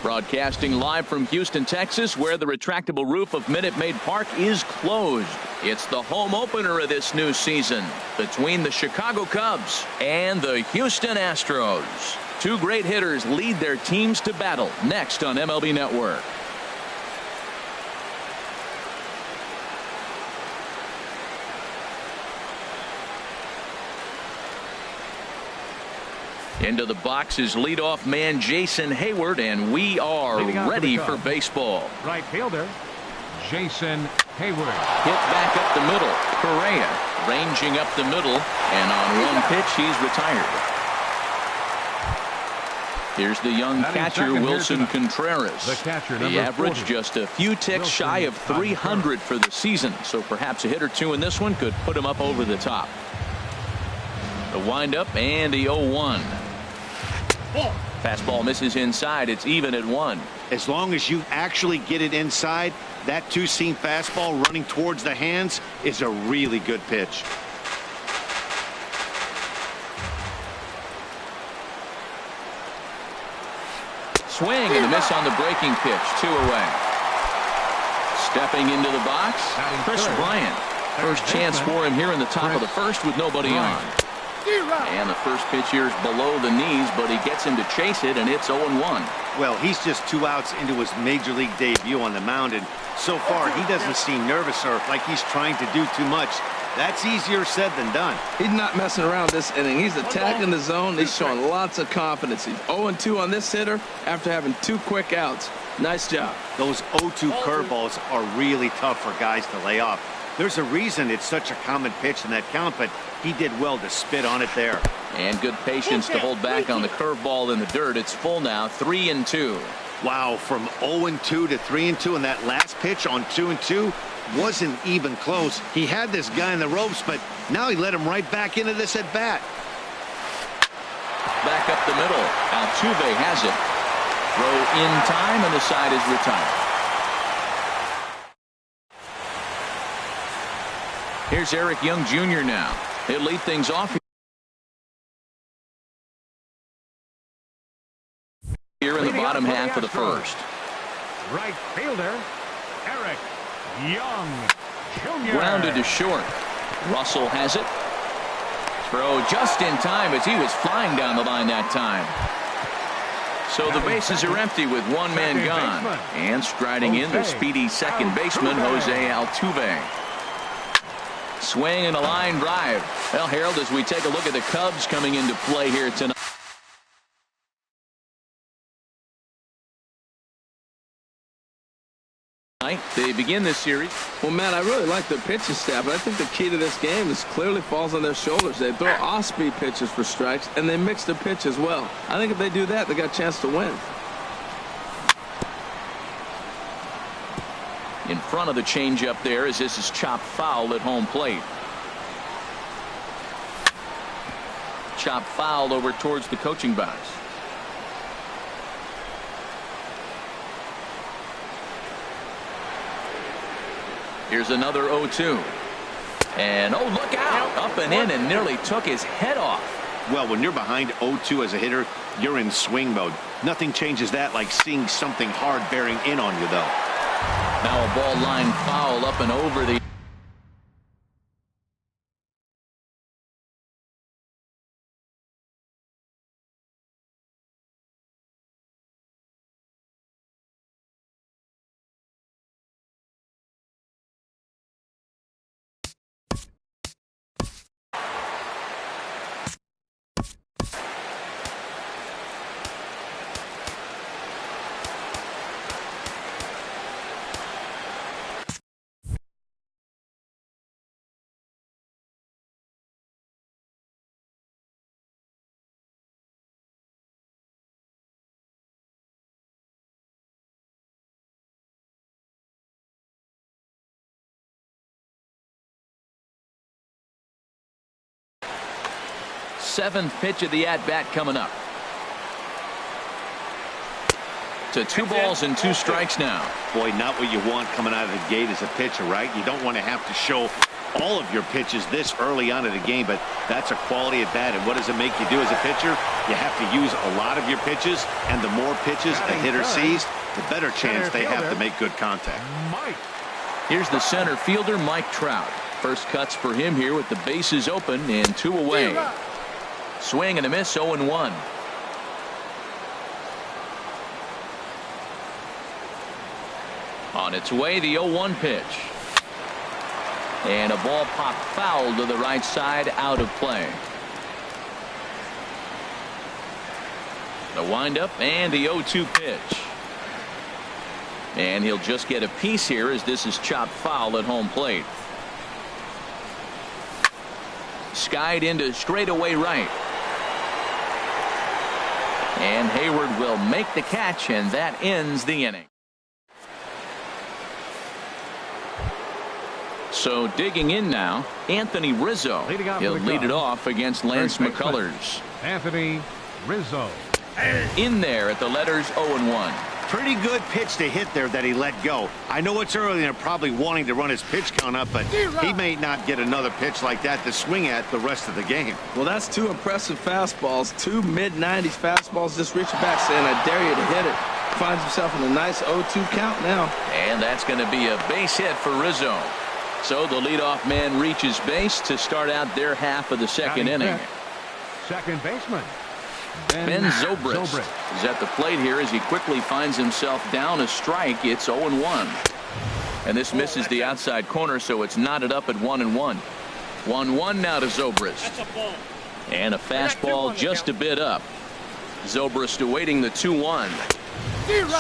Broadcasting live from Houston, Texas, where the retractable roof of Minute Maid Park is closed. It's the home opener of this new season between the Chicago Cubs and the Houston Astros. Two great hitters lead their teams to battle next on MLB Network. Into the box is leadoff man Jason Hayward, and we are ready for baseball. Right fielder, Jason Hayward. Hit back up the middle. Correa ranging up the middle, and on one pitch, he's retired. Here's the young catcher, Wilson Contreras. The average just a few ticks shy of 300 for the season, so perhaps a hit or two in this one could put him up over the top. The windup and the 0-1. Fastball misses inside. It's even at 1. As long as you actually get it inside, that two-seam fastball running towards the hands is a really good pitch. Swing and a miss on the breaking pitch. 2 away. Stepping into the box, Chris Bryant. First chance for him here in the top of the first with nobody on. And the first pitch here is below the knees, but he gets him to chase it, and it's 0-1. Well, he's just 2 outs into his major league debut on the mound, and so far he doesn't seem nervous or like he's trying to do too much. That's easier said than done. He's not messing around this inning. He's attacking the zone. He's showing lots of confidence. He's 0-2 on this hitter after having 2 quick outs. Nice job. Those 0-2 curveballs are really tough for guys to lay off. There's a reason it's such a common pitch in that count, but he did well to spit on it there. And good patience to hold back on the curveball in the dirt. It's full now, 3-2. Wow, from 0-2 to 3-2, and that last pitch on 2-2 wasn't even close. He had this guy in the ropes, but now he let him right back into this at bat. Back up the middle. Altuve has it. Throw in time, and the side is retired. Here's Eric Young Jr. now. He'll lead things off here in the bottom half of the first. Right fielder, Eric Young Jr. Grounded to short. Russell has it. Throw just in time as he was flying down the line that time. So the bases are empty with one man gone. And striding in the speedy second baseman, Jose Altuve. Swing and a line drive. Well, Harold, as we take a look at the Cubs coming into play here tonight. They begin this series. Well, Matt, I really like their pitching staff, but I think the key to this game is clearly falls on their shoulders. They throw off-speed pitches for strikes, and they mix their pitch as well. I think if they do that, they got a chance to win. In front of the changeup there as this is chopped foul at home plate. Chopped foul over towards the coaching box. Here's another 0-2. And oh, look out. Up and in and nearly took his head off. Well, when you're behind 0-2 as a hitter, you're in swing mode. Nothing changes that like seeing something hard bearing in on you, though. Now a ball line foul up and over the seventh pitch of the at-bat coming up. To 2 balls and 2 strikes now. Boy, not what you want coming out of the gate as a pitcher, right? You don't want to have to show all of your pitches this early on in the game, but that's a quality at bat. And what does it make you do as a pitcher? You have to use a lot of your pitches, and the more pitches a hitter sees, the better chance they have to make good contact. Mike. Here's the center fielder, Mike Trout. First cuts for him here with the bases open and 2 away. Swing and a miss, 0-1. On its way, the 0-1 pitch. And a ball popped foul to the right side, out of play. The windup and the 0-2 pitch. And he'll just get a piece here as this is chopped foul at home plate. Skied into straightaway right. And Hayward will make the catch, and that ends the inning. So digging in now, Anthony Rizzo. He'll lead it off against Lance McCullers. Anthony Rizzo. In there at the letters 0-1. Pretty good pitch to hit there that he let go. I know it's early and they're probably wanting to run his pitch count up, but he may not get another pitch like that to swing at the rest of the game. Well, that's 2 impressive fastballs, 2 mid-90s fastballs. Just reaching back saying, I dare you to hit it. Finds himself in a nice 0-2 count now. And that's going to be a base hit for Rizzo. So the leadoff man reaches base to start out their half of the second inning. Second baseman Ben Zobrist is at the plate here as he quickly finds himself down a strike. It's 0-1. And this misses the outside corner, so it's knotted up at 1-1. 1-1 now to Zobrist. And a fastball just a bit up. Zobrist awaiting the 2-1.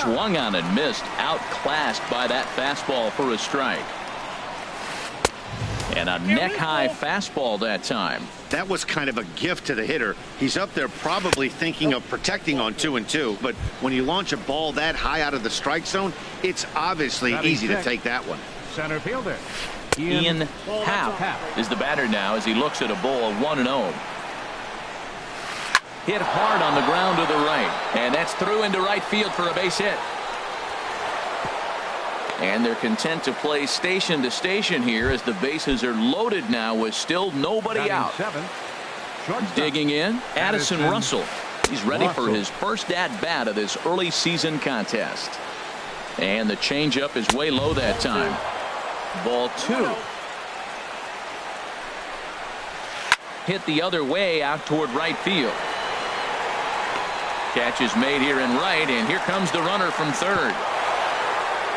Swung on and missed. Outclassed by that fastball for a strike. And a neck-high fastball that time. That was kind of a gift to the hitter. He's up there probably thinking of protecting on 2-2, but when you launch a ball that high out of the strike zone, it's obviously easy to take that one. Center fielder Ian Happ is the batter now as he looks at a ball 1-0. Hit hard on the ground to the right, and that's through into right field for a base hit. And they're content to play station to station here as the bases are loaded now with still nobody out. Digging in, Addison Russell. He's ready for his first at-bat of this early season contest. And the changeup is way low that time. Ball 2. Hit the other way out toward right field. Catch is made here in right, and here comes the runner from third.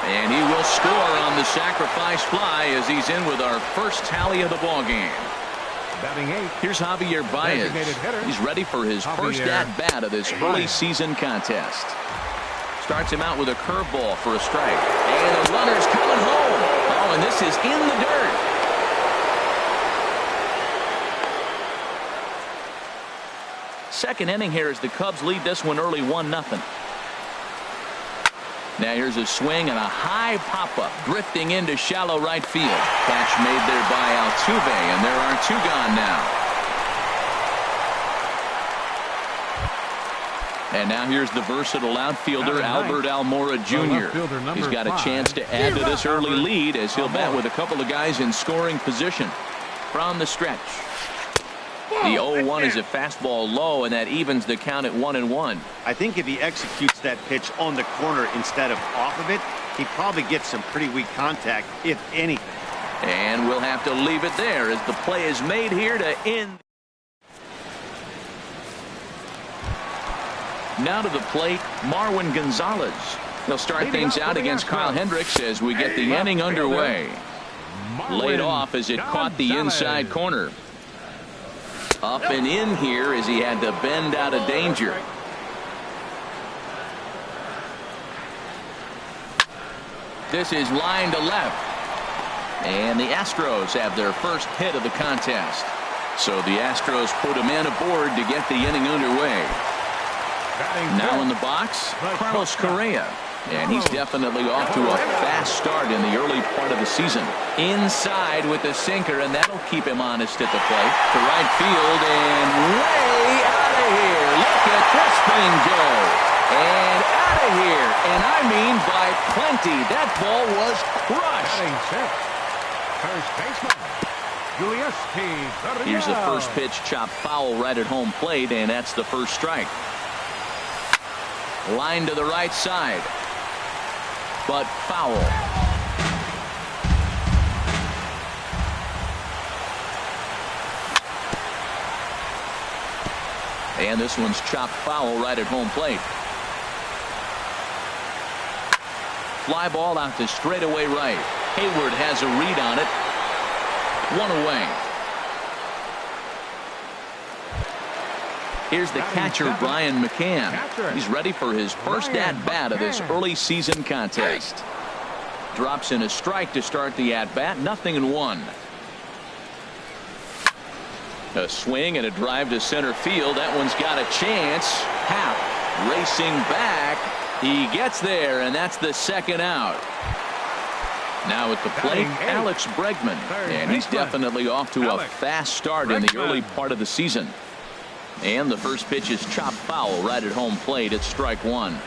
And he will score on the sacrifice fly as he's in with our first tally of the ball game. Batting 8. Here's Javier Baez. He's ready for his first at-bat of this early season contest. Starts him out with a curveball for a strike. And the runner's coming home. Oh, and this is in the dirt. Second inning here as the Cubs lead this one early 1-0. Now here's a swing and a high pop-up drifting into shallow right field. Catch made there by Altuve, and there are 2 gone now. And now here's the versatile outfielder Albert Almora Jr. He's got a chance to add to this early lead as he'll bat with a couple of guys in scoring position. From the stretch. The 0-1 is a fastball low, and that evens the count at 1-1. I think if he executes that pitch on the corner instead of off of it, he probably gets some pretty weak contact, if anything. And we'll have to leave it there as the play is made here to end. Now to the plate, Marwin Gonzalez. They'll start things out against Kyle Hendricks as we get the inning underway. Laid off as it caught the inside corner. Up and in here as he had to bend out of danger. This is line to left. And the Astros have their first hit of the contest. So the Astros put a man aboard to get the inning underway. Now in the box, Carlos Correa. And he's definitely off to a fast start in the early part of the season. Inside with the sinker, and that'll keep him honest at the plate. To right field and way out of here. Look at this thing go. And out of here. And I mean by plenty. That ball was crushed. First baseman Here's the first pitch, chopped foul right at home plate, and that's the first strike. Line to the right side, but foul. And this one's chopped foul right at home plate. Fly ball out to straightaway right. Hayward has a read on it. One away. Here's the catcher, Brian McCann. He's ready for his first at-bat of this early season contest. Drops in a strike to start the at-bat. 0-1. A swing and a drive to center field. That one's got a chance. Happ racing back. He gets there, and that's the second out. Now at the plate, Alex Bregman, and he's definitely off to a fast start in the early part of the season. And the first pitch is chopped foul right at home plate. It's strike one.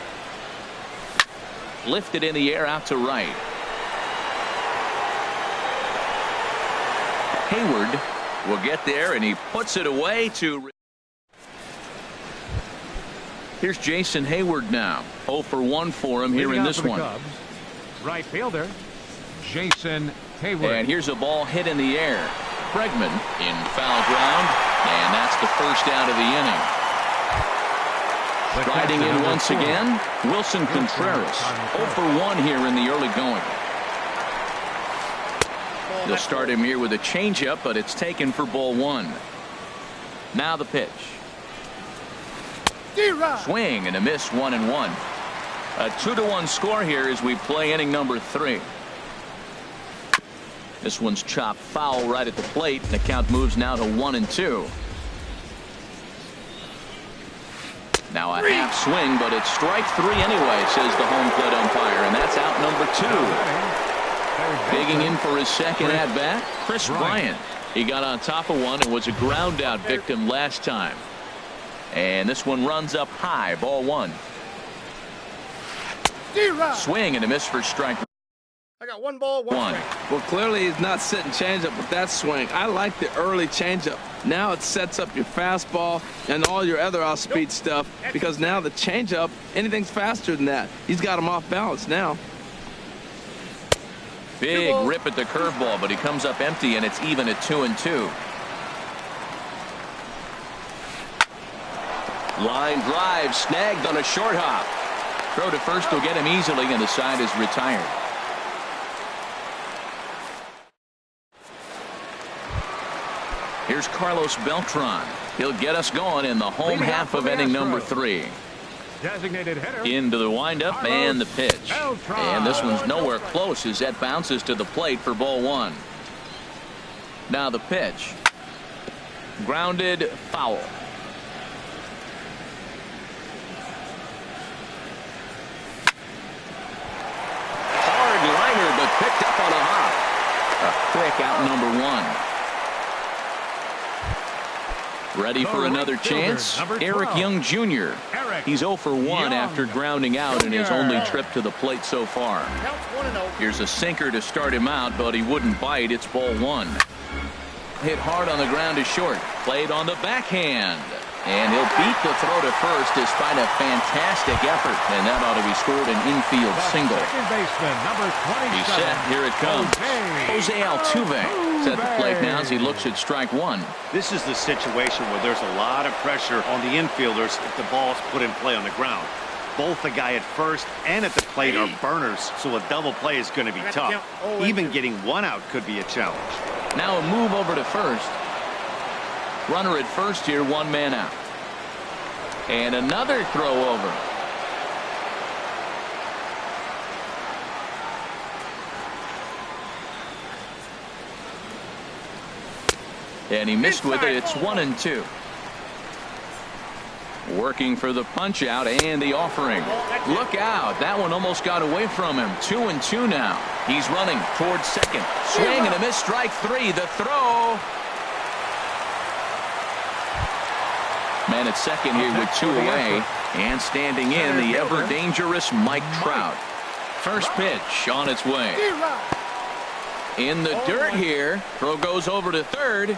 Lifted in the air out to right. Hayward will get there, and he puts it away to. Here's Jason Hayward now. 0 for 1 for him here in this one. Cubs, right fielder Jason Hayward. And here's a ball hit in the air. Bregman in foul ground, and that's the first out of the inning. Striding in once again, Wilson Contreras. 0 for 1 here in the early going. They'll start him here with a changeup, but it's taken for ball one. Now the pitch. Swing and a miss, 1-1. A 2-1 score here as we play inning number 3. This one's chopped foul right at the plate, and the count moves now to 1-2. Now a half swing, but it's strike 3 anyway, says the home plate umpire, and that's out number 2. Digging in for his second at-bat, Chris Bryant. He got on top of one and was a ground-out victim last time. And this one runs up high, ball one. Swing and a miss for strike. I got 1 ball, 1 strike. Well, clearly he's not sitting changeup with that swing. I like the early changeup. Now it sets up your fastball and all your other off-speed stuff, because now the changeup, anything's faster than that. He's got him off balance now. Big rip at the curveball, but he comes up empty, and it's even at 2-2. Line drive snagged on a short hop. Throw to first will get him easily, and the side is retired. Here's Carlos Beltran. He'll get us going in the home half of inning number 3. Designated hitter. Into the windup and the pitch. And this one's nowhere close as that bounces to the plate for ball one. Now the pitch. Grounded foul. Hard liner, but picked up on a hop. A quick out number 1. Ready for another chance? Eric Young Jr. He's 0 for 1 after grounding out in his only trip to the plate so far. Here's a sinker to start him out, but he wouldn't bite. It's ball 1. Hit hard on the ground to short. Played on the backhand. And he'll beat the throw to first despite a fantastic effort. And that ought to be scored an infield single. Second baseman, number 27. He's set. Here it comes. Jose Altuve at the plate now as he looks at strike 1. This is the situation where there's a lot of pressure on the infielders if the ball's put in play on the ground. Both the guy at first and at the plate are burners, so a double play is going to be tough. Even getting 1 out could be a challenge. Now a move over to first. Runner at first here, 1 man out. And another throw over. And he missed with it. It's 1-2. Working for the punch out and the offering. Look out. That one almost got away from him. 2-2 now. He's running towards second. Swing and a miss. Strike 3. The throw. Man at second here with 2 away. And standing in, the ever-dangerous Mike Trout. First pitch on its way. In the dirt here. Throw goes over to third.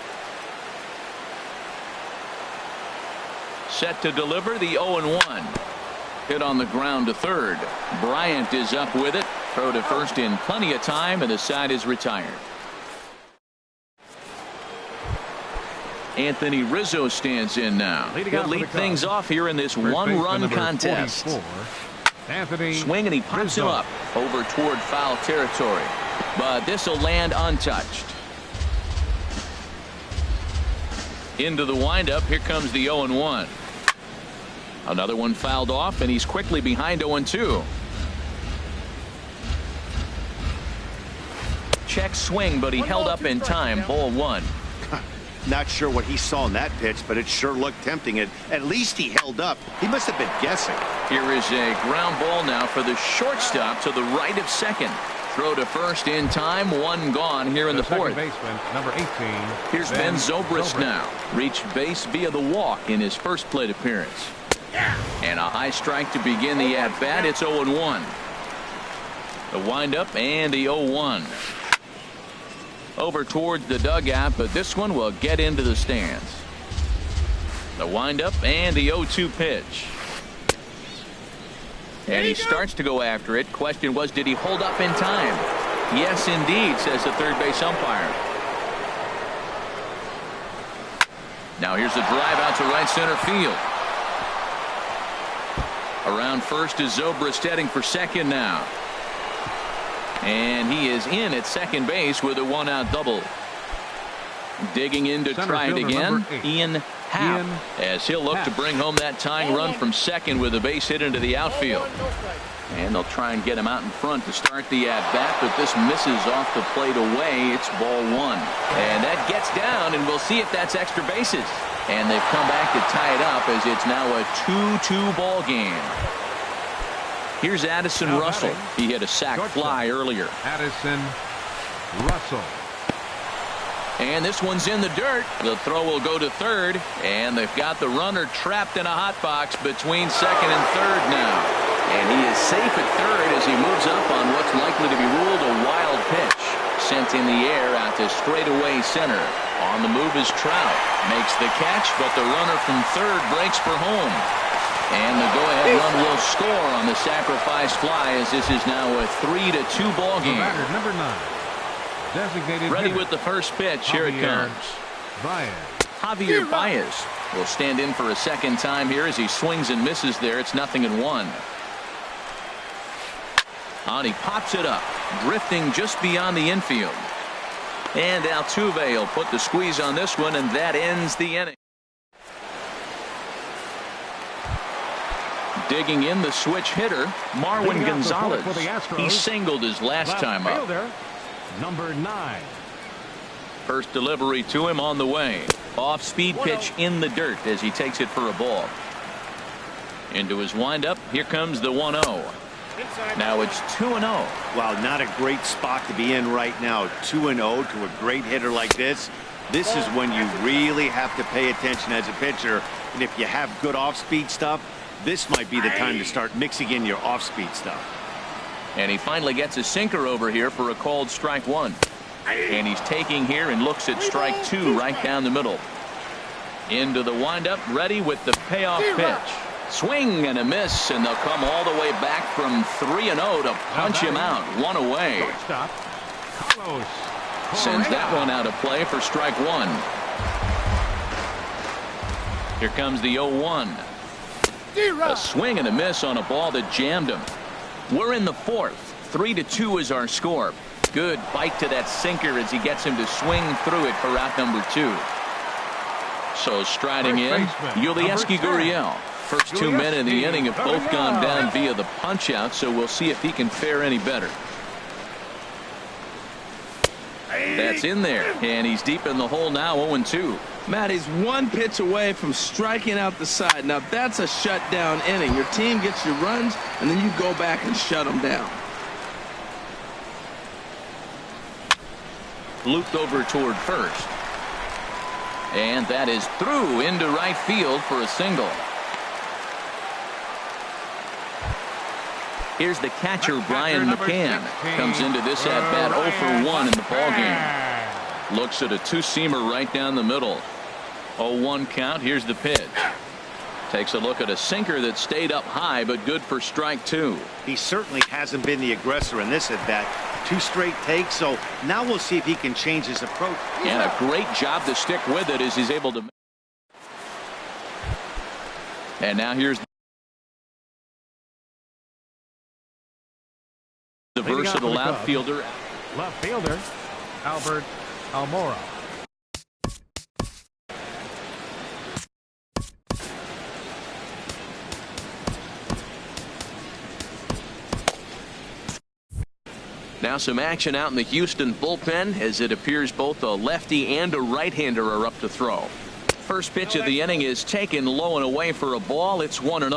Set to deliver the 0-1. Hit on the ground to third. Bryant is up with it. Throw to first in plenty of time, and the side is retired. Anthony Rizzo stands in now. He'll lead things off here in this one-run contest. Swing, and he pops him up over toward foul territory. But this will land untouched. Into the windup. Here comes the 0-1. Another one fouled off, and he's quickly behind 0-2. Check swing, but he held up in time. Ball 1. Not sure what he saw in that pitch, but it sure looked tempting. At least he held up. He must have been guessing. Here is a ground ball now for the shortstop to the right of second. Throw to first in time. One gone here in the fourth. Baseman, number 18. Here's Ben Zobrist now. Reached base via the walk in his first plate appearance. And a high strike to begin the at-bat. It's 0-1. The windup and the 0-1. Over towards the dugout, but this one will get into the stands. The windup and the 0-2 pitch. And he starts to go after it. Question was, did he hold up in time? Yes, indeed, says the third base umpire. Now here's a drive out to right center field. Around first is Zobrist heading for second now. And he is in at second base with a one-out double. Digging in to try it again, Ian Happ, as he'll look to bring home that tying run from second with a base hit into the outfield. And they'll try and get him out in front to start the at-bat, but this misses off the plate away. It's ball 1. And that gets down, and we'll see if that's extra bases. And they've come back to tie it up as it's now a 2-2 ball game. Here's Addison Russell. He hit a sac fly earlier. Addison Russell. And this one's in the dirt. The throw will go to third, and they've got the runner trapped in a hot box between second and third now. And he is safe at third as he moves up on what's likely to be ruled a wild pitch. Sent in the air out to straightaway center. On the move is Trout. Makes the catch, but the runner from third breaks for home. And the go-ahead run will score on the sacrifice fly as this is now a 3-2 ball game. Number 9. Designated Ready hitter. with the first pitch. Here it comes. Javier Baez will stand in for a second time here as he swings and misses there. It's 0-1. And he pops it up, drifting just beyond the infield. And Altuve will put the squeeze on this one, and that ends the inning. Digging in the switch hitter, Marwin Gonzalez. He singled his last time up. Number 9. First delivery to him on the way. Off-speed pitch in the dirt as he takes it for a ball. Into his windup. Here comes the 1-0. Now it's 2-0. Wow, not a great spot to be in right now. 2-0 to a great hitter like this. This is when you really have to pay attention as a pitcher. And if you have good off-speed stuff, this might be the time to start mixing in your off-speed stuff. And he finally gets a sinker over here for a called strike 1. And he's taking here and looks at strike 2 right down the middle. Into the windup, ready with the payoff pitch. Swing and a miss, and they'll come all the way back from 3-0 to punch him out. One away. Sends that one out of play for strike 1. Here comes the 0-1. A swing and a miss on a ball that jammed him. We're in the fourth. 3-2 is our score. Good bite to that sinker as he gets him to swing through it for out number 2. So striding in, Yulieski Gurriel. First 2 men in the inning have both gone down via the punch out, so we'll see if he can fare any better. That's in there, and he's deep in the hole now, 0-2. Matt, he's one pitch away from striking out the side. Now that's a shutdown inning. Your team gets your runs, and then you go back and shut them down. Looped over toward first. And that is through into right field for a single. Here's the catcher, Brian McCann. Comes into this at-bat 0 for 1 in the ballgame. Looks at a two-seamer right down the middle. 0-1 count. Here's the pitch. Takes a look at a sinker that stayed up high, but good for strike 2. He certainly hasn't been the aggressor in this at-bat. 2 straight takes, so now we'll see if he can change his approach. And a great job to stick with it as he's able to. And now here's the versatile outfielder. Left fielder, Albert Almora. Now some action out in the Houston bullpen as it appears both a lefty and a right-hander are up to throw. First pitch of the inning is taken low and away for a ball. It's 1-0.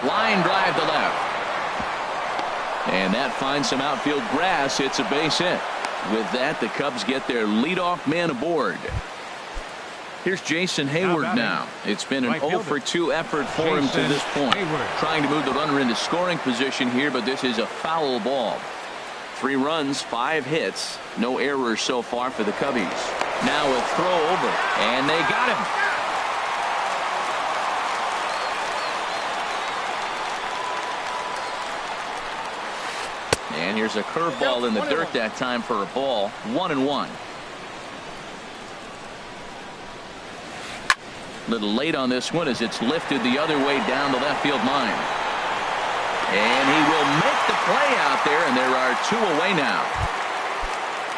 Line drive to left. And that finds some outfield grass. It's a base hit. With that, the Cubs get their leadoff man aboard. Here's Jason Hayward now. It's been an 0 for 2 effort for him to this point. Trying to move the runner into scoring position here, but this is a foul ball. 3 runs, 5 hits, no errors so far for the Cubbies. Now a throw over, and they got him. And here's a curveball in the dirt that time for a ball. 1-1. Little late on this one as it's lifted the other way down the left field line. And he will make the play out there, and there are 2 away now.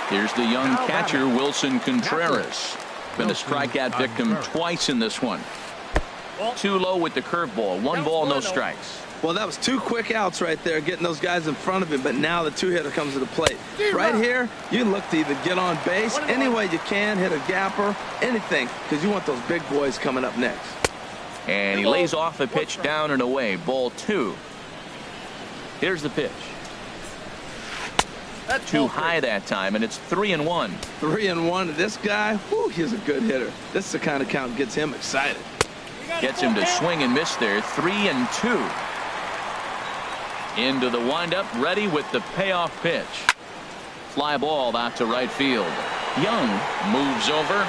Here's the young catcher, Wilson Contreras. Been a strikeout victim twice in this one. Too low with the curveball. 1 ball, no strikes. Well, that was 2 quick outs right there, getting those guys in front of him, but now the 2-hitter comes to the plate. Right here, you look to either get on base any way you can, hit a gapper, anything, because you want those big boys coming up next. And he lays off a pitch down and away. Ball 2. Here's the pitch. Too high that time, and it's 3-1. 3-1. This guy, whew, he's a good hitter. This is the kind of count that gets him excited. Gets him to swing and miss there. 3-2. Into the windup, ready with the payoff pitch. Fly ball out to right field. Young moves over.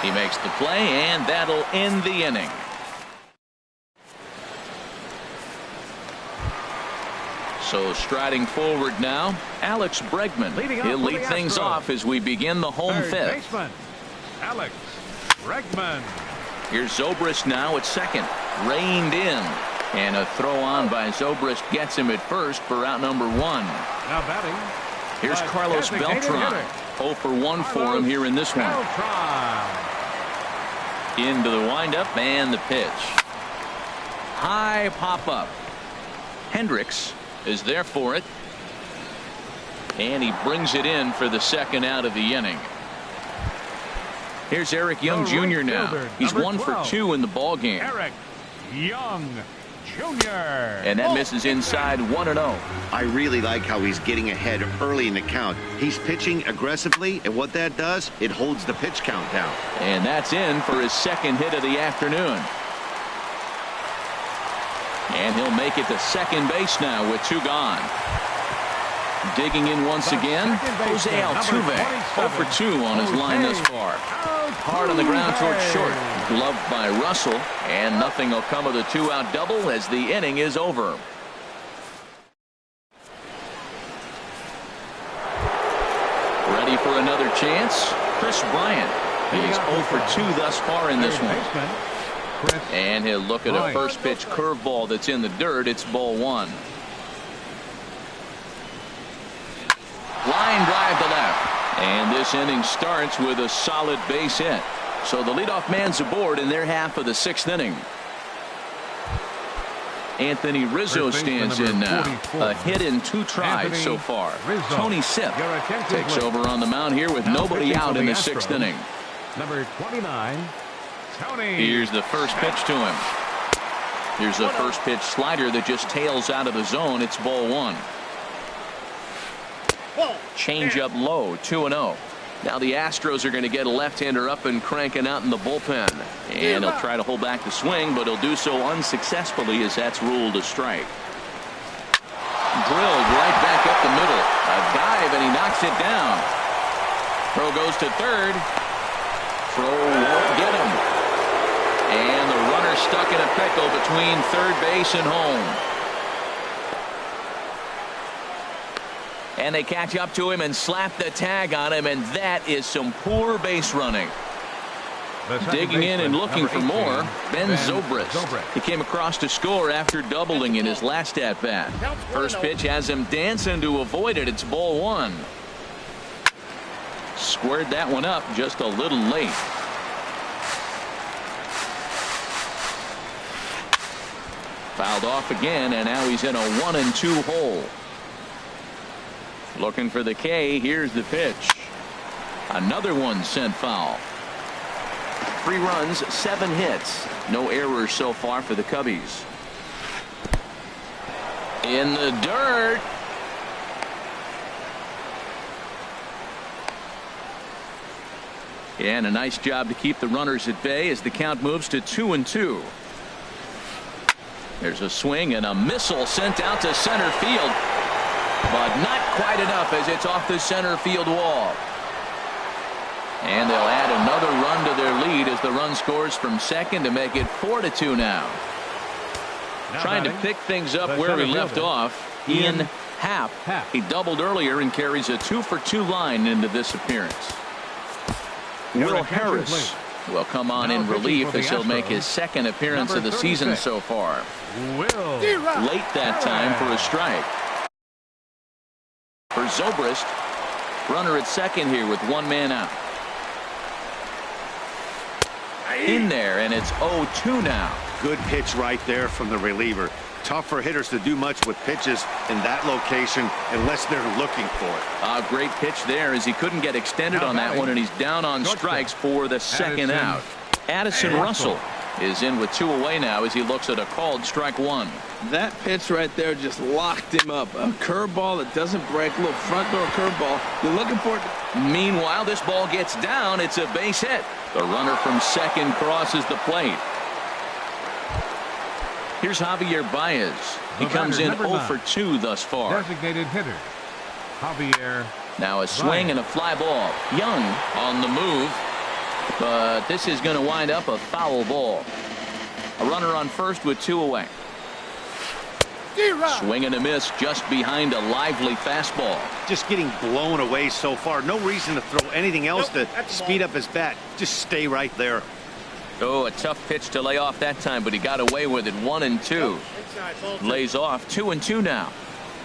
He makes the play, and that'll end the inning. So striding forward now, Alex Bregman. He'll lead things off as we begin the home fifth. Baseman, Alex Bregman. Here's Zobrist now at second. Reined in. And a throw on by Zobrist gets him at first for out number 1. Now batting. Here's Carlos Beltran. 0 for 1 for him here in this one. Into the windup and the pitch. High pop up. Hendricks is there for it. And he brings it in for the second out of the inning. Here's Eric Young Jr. now. He's 1 for 2 in the ball game. Eric Young Jr. And that misses inside. 1-0. I really like how he's getting ahead early in the count. He's pitching aggressively, and what that does, it holds the pitch count down. And that's in for his second hit of the afternoon. And he'll make it to second base now with 2 gone. Digging in once again, Jose Altuve. 0 for 2 on his line thus far. Hard on the ground towards short. Gloved by Russell. And nothing will come of the 2-out double as the inning is over. Ready for another chance? Chris Bryant. He's 0 for 2 thus far in this one. And he'll look at a first pitch curveball that's in the dirt. It's ball 1. Line drive to left. And this inning starts with a solid base hit. So the leadoff man's aboard in their half of the 6th inning. Anthony Rizzo stands in now. A hit in 2 tries so far. Tony Sipp takes over on the mound here with nobody out in the 6th inning. Number 29, Tony. Here's the first pitch to him. Here's a first pitch slider that just tails out of the zone. It's ball 1. Change up low. 2-0. Now the Astros are going to get a left-hander up and cranking out in the bullpen. And he'll try to hold back the swing, but he'll do so unsuccessfully as that's ruled a strike. Drilled right back up the middle. A dive, and he knocks it down. Throw goes to third. Throw won't get him. And the runner stuck in a pickle between third base and home. And they catch up to him and slap the tag on him, and that is some poor base running. Digging in and looking for more, Ben Zobrist. He came across to score after doubling in his last at-bat. First pitch has him dancing to avoid it. It's ball one. Squared that one up just a little late. Fouled off again, and now he's in a 1-2 hole. Looking for the K. Here's the pitch. Another one sent foul. 3 runs, 7 hits. No errors so far for the Cubbies. In the dirt. And a nice job to keep the runners at bay as the count moves to 2-2. There's a swing and a missile sent out to center field. But not quite enough as it's off the center field wall. And they'll add another run to their lead as the run scores from second to make it 4-2 now. Trying to pick things up where we left off. Ian Happ. He doubled earlier and carries a 2-for-2 line into this appearance. Will Harris will come on in relief as he'll make his second appearance of the season so far. Late that time for a strike. For Zobrist, runner at second here with 1 man out. In there, and it's 0-2 now. Good pitch right there from the reliever. Tough for hitters to do much with pitches in that location unless they're looking for it. A great pitch there as he couldn't get extended on that one, and he's down on strikes for the second out. Addison Russell is in with 2 away now as he looks at a called strike 1. That pitch right there just locked him up. A curveball that doesn't break, a little front door curveball. You're looking for it. Meanwhile, this ball gets down. It's a base hit. The runner from second crosses the plate. Here's Javier Baez. He comes in 0-for-2 thus far. Designated hitter, Javier. Now a swing and a fly ball. Young on the move. But this is going to wind up a foul ball. A runner on first with 2 away. Swing and a miss just behind a lively fastball. Just getting blown away so far. No reason to throw anything else to speed up his bat. Just stay right there. Oh, a tough pitch to lay off that time, but he got away with it. 1-2. Lays off. 2-2 now.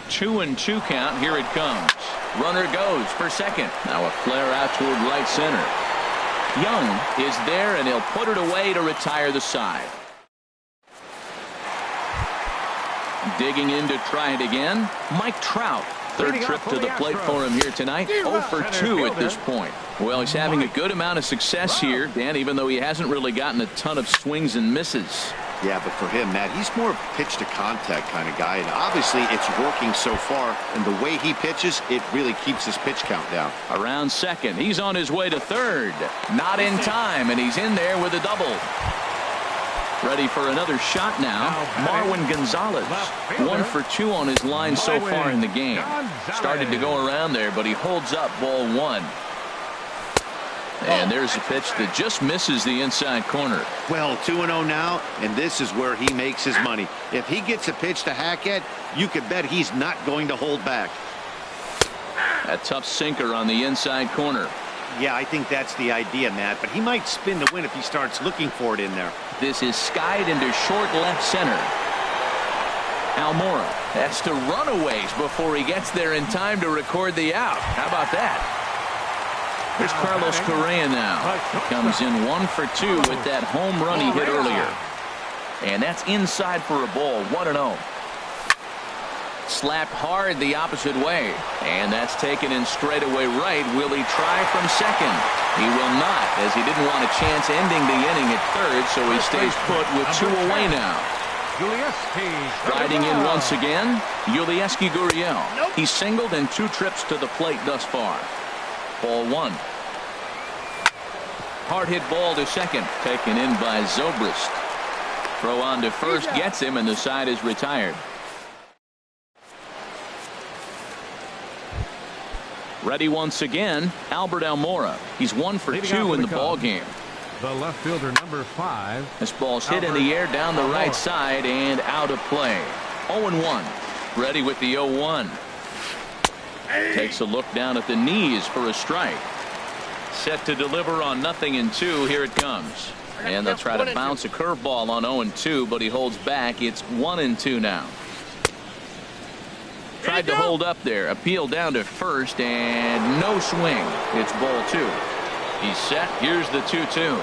2-2 count. Here it comes. Runner goes for second. Now a flare out toward right center. Young is there, and he'll put it away to retire the side. Digging in to try it again. Mike Trout. Third trip to the plate for him here tonight. 0-for-2 at this point. Well, he's having a good amount of success here, Dan, even though he hasn't really gotten a ton of swings and misses. Yeah, but for him, Matt, he's more of a pitch to contact kind of guy, and obviously it's working so far, and the way he pitches, it really keeps his pitch count down. Around second. He's on his way to third. Not in time, and he's in there with a double. Ready for another shot now. Marwin Gonzalez. 1-for-2 on his line so far in the game. Started to go around there, but he holds up ball 1. And there's a pitch that just misses the inside corner. Well, 2-0 now, and this is where he makes his money. If he gets a pitch to hack at, you could bet he's not going to hold back. A tough sinker on the inside corner. Yeah, I think that's the idea, Matt, but he might spin to win if he starts looking for it in there. This is skied into short left center. Almora has to run a ways before he gets there in time to record the out. How about that? Here's Carlos Correa now. He comes in 1-for-2 with that home run he hit earlier. And that's inside for a ball. 1-0. Slapped hard the opposite way. And that's taken in straightaway right. Will he try from second? He will not, as he didn't want a chance ending the inning at third, so he stays put with 2 away now. Riding in once again, Yulieski Gurriel. He's singled in 2 trips to the plate thus far. Ball 1. Hard hit ball to second. Taken in by Zobrist. Throw on to first gets him, and the side is retired. Ready once again, Albert Almora. He's 1 for 2 in the ball game. The left fielder, number 5. This ball's hit in the air down the right side and out of play. 0-1. Ready with the 0-1. Takes a look down at the knees for a strike. Set to deliver on 0-2. Here it comes. And they'll try to bounce a curveball on 0-2, but he holds back. It's 1-2 now. Tried to hold up there. Appeal down to first, and no swing. It's ball 2. He's set. Here's the 2-2.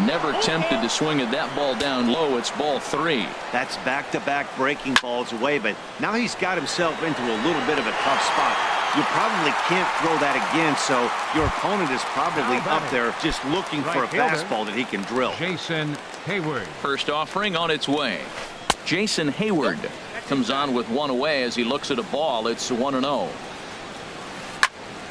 Never tempted to swing at that ball down low. It's ball 3. That's back-to-back breaking balls away, but now he's got himself into a little bit of a tough spot. You probably can't throw that again, so your opponent is probably up there just looking for a fastball that he can drill. Jason Hayward. First offering on its way. Jason Hayward comes on with 1 away as he looks at a ball. It's 1-0.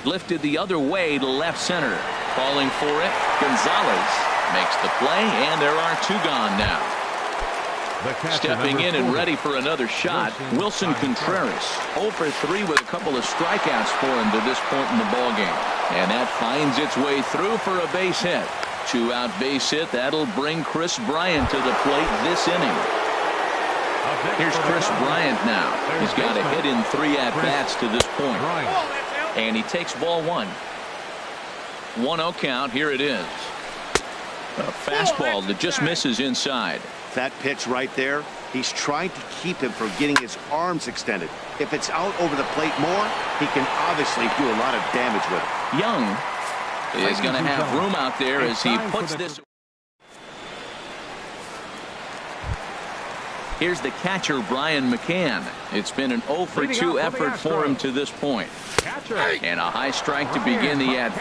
Lifted the other way to left center. Falling for it, Gonzalez makes the play, and there are 2 gone now. Stepping in and ready for another shot, Wilson Contreras. 0 for 3 with a couple of strikeouts for him to this point in the ballgame. And that finds its way through for a base hit. 2-out base hit. That'll bring Chris Bryant to the plate this inning. Here's Chris Bryant now. He's got a hit in 3 at-bats to this point. And he takes ball 1. 1-0 count. Here it is. A fastball that just misses inside. That pitch right there, he's trying to keep him from getting his arms extended. If it's out over the plate more, he can obviously do a lot of damage with it. Young is going to have room out there as he puts this. Here's the catcher, Brian McCann. It's been an 0 for 2 effort for him to this point. And a high strike to begin the at-bat.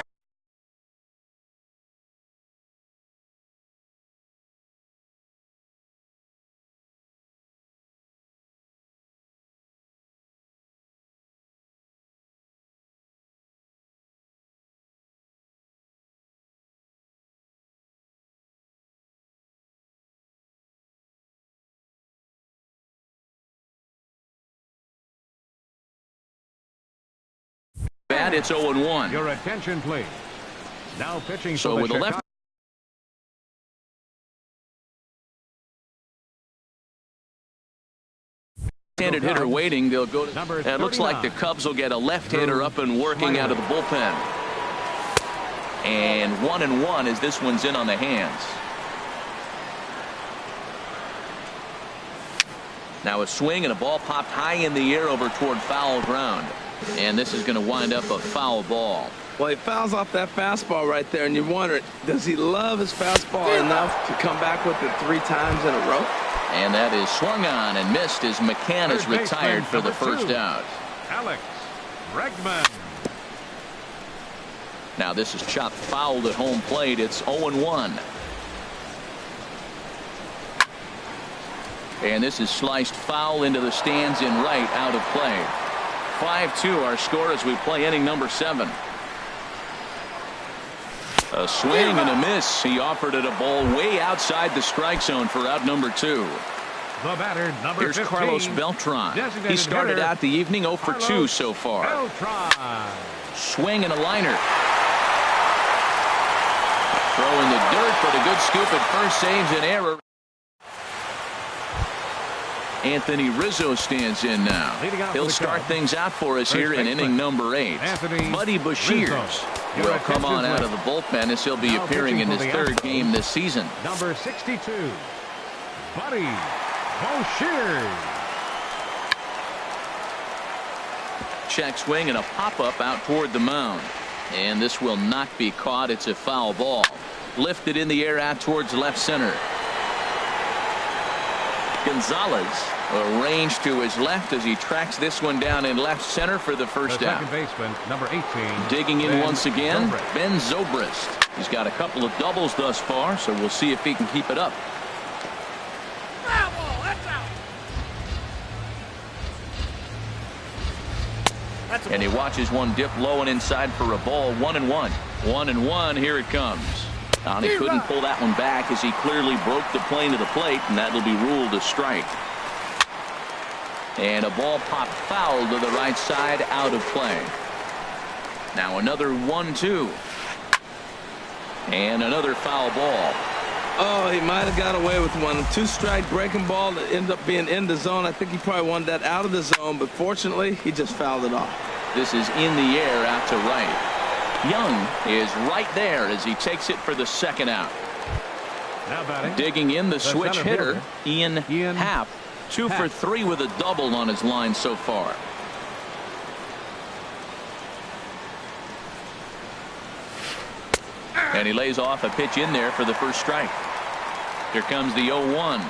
It's 0-1. Your attention, please. Now pitching so with the left handed hitter waiting, they'll go to it looks like the Cubs will get a left hitter up and working out of the bullpen. And 1-1 as this one's in on the hands. Now a swing and a ball popped high in the air over toward foul ground. And this is going to wind up a foul ball. Well, he fouls off that fastball right there, and you wonder, does he love his fastball enough to come back with it 3 times in a row? And that is swung on and missed as McCann is retired for the first out. Alex Bregman. Now this is chopped fouled at home plate. It's 0-1. And this is sliced foul into the stands in right, out of play. 5-2 our score as we play inning number 7. A swing and a miss. He offered it a ball way outside the strike zone for out number 2. The batter, number Here's 15, Carlos Beltran. He started out the evening 0 for 2 so far. Beltran. Swing and a liner. Throw in the dirt, but a good scoop at first saves an error. Anthony Rizzo stands in now. He'll start things out for us here in inning number 8. Buddy Bashirs will come on out of the bullpen as he'll be appearing in his 3rd game this season. Number 62, Buddy Bashirs. Check swing and a pop-up out toward the mound. And this will not be caught. It's a foul ball. Lifted in the air out towards left center. Gonzalez arranged to his left as he tracks this one down in left center for the first out. Second baseman, number 18. Digging in once again, Zobrist. Ben Zobrist. He's got a couple of doubles thus far, so we'll see if he can keep it up. Foul ball, that's out. And he watches one dip low and inside for a ball. 1-1. 1-1. Here it comes. And he couldn't pull that one back as he clearly broke the plane to the plate, and that'll be ruled a strike. And a ball popped foul to the right side, out of play. Now another 1-2. And another foul ball. Oh, he might have got away with one. 2-strike breaking ball that ended up being in the zone. I think he probably wanted that out of the zone, but fortunately, he just fouled it off. This is in the air out to right. Young is right there as he takes it for the second out. Now batting. Digging in the switch center hitter, fielder, Ian Happ. 2 for 3 with a double on his line so far. And he lays off a pitch in there for the first strike. Here comes the 0-1.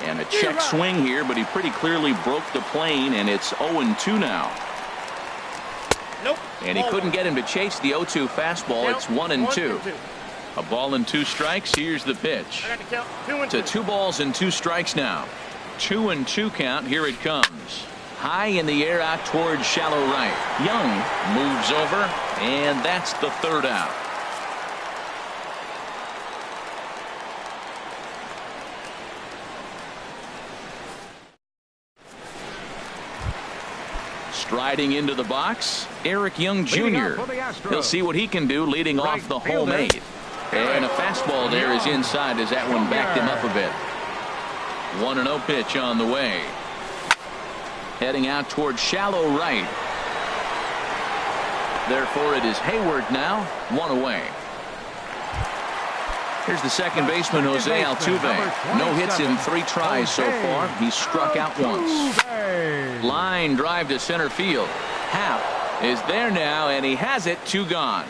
And a check swing here, but he pretty clearly broke the plane, and it's 0-2 now. Nope. And he couldn't get him to chase the 0-2 fastball. It's 1-2. A ball and 2 strikes. Here's the pitch. I got to count 2 and 2. To 2 balls and 2 strikes now. 2-2 count. Here it comes. High in the air out towards shallow right. Young moves over, and that's the third out. Striding into the box, Eric Young Jr. He'll see what he can do leading off the home 8. And a fastball there is inside as that one backed him up a bit. 1-0 pitch on the way. Heading out towards shallow right. Therefore, it is Hayward now, 1 away. Here's the second baseman, Jose Altuve. No hits in 3 tries so far. He's struck out once. Line drive to center field. Happ is there now, and he has it. 2 gone.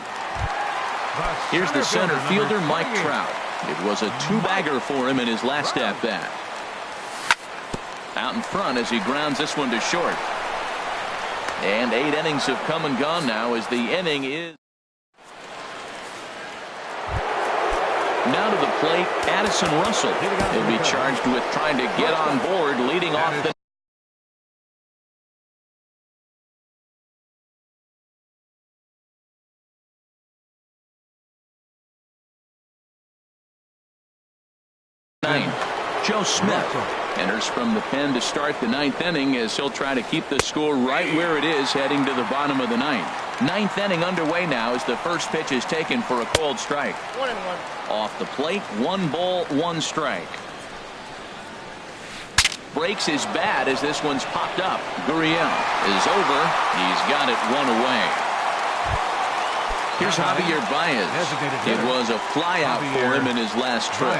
Here's the center fielder, Mike Trout. It was a 2-bagger for him in his last at-bat. Out in front as he grounds this one to short. And 8 innings have come and gone now as the inning is. Now to the plate, Addison Russell. He'll be charged with trying to get on board, leading off the ninth. Joe Smith enters from the pen to start the 9th inning as he'll try to keep the score right where it is heading to the bottom of the 9th. 9th inning underway now as the first pitch is taken for a called strike. 1-1. Off the plate, 1 ball, 1 strike. Breaks his bat as this one's popped up. Gurriel is over. He's got it 1 away. Here's Javier Baez. It was a flyout for him in his last trip.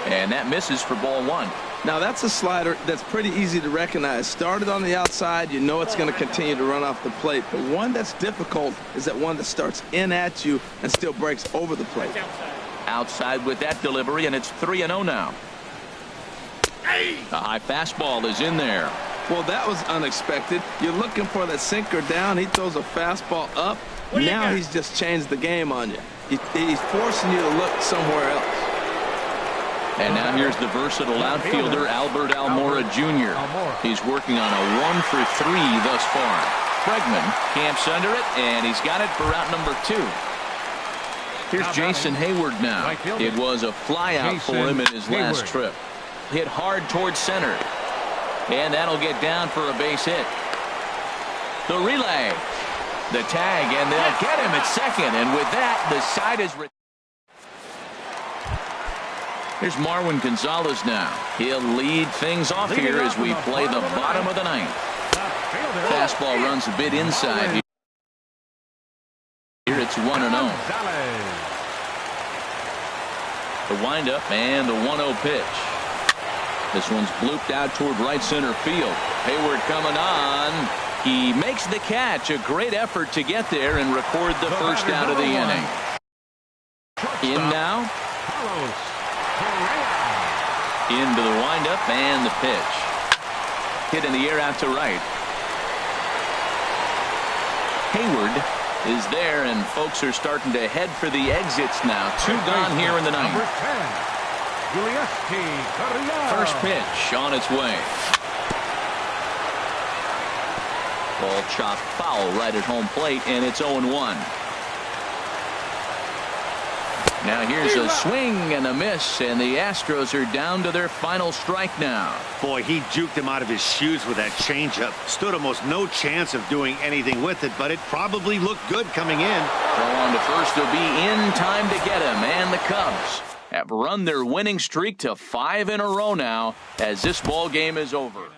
And that misses for ball 1. Now that's a slider that's pretty easy to recognize. Started on the outside, you know it's going to continue to run off the plate. But one that's difficult is that one that starts in at you and still breaks over the plate. Outside with that delivery, and it's 3-0 now. The high fastball is in there. Well, that was unexpected. You're looking for that sinker down. He throws a fastball up. Now he's just changed the game on you. He's forcing you to look somewhere else. And now here's the versatile outfielder, Albert Almora Jr. He's working on a 1 for 3 thus far. Bregman camps under it, and he's got it for out number 2. Here's Jason Hayward now. It was a flyout for him in his last trip. Hit hard towards center. And that'll get down for a base hit. The relay. The tag, and they'll get him at second. And with that, the side is... Here's Marwin Gonzalez now. He'll lead things off here as we play the bottom of the 9th. Fastball runs a bit inside. Here it's 1-0. The windup and the 1-0 pitch. This one's blooped out toward right center field. Hayward coming on. He makes the catch. A great effort to get there and record the first out of the inning. In now. Into the windup and the pitch. Hit in the air out to right. Hayward is there, and folks are starting to head for the exits now. 2 gone here in the 9th. First pitch on its way. Ball chopped foul right at home plate, and it's 0-1. Now here's a swing and a miss, and the Astros are down to their final strike now. Boy, he juked him out of his shoes with that changeup. Stood almost no chance of doing anything with it, but it probably looked good coming in. Throw on to first will be in time to get him, and the Cubs have run their winning streak to 5 in a row now as this ball game is over.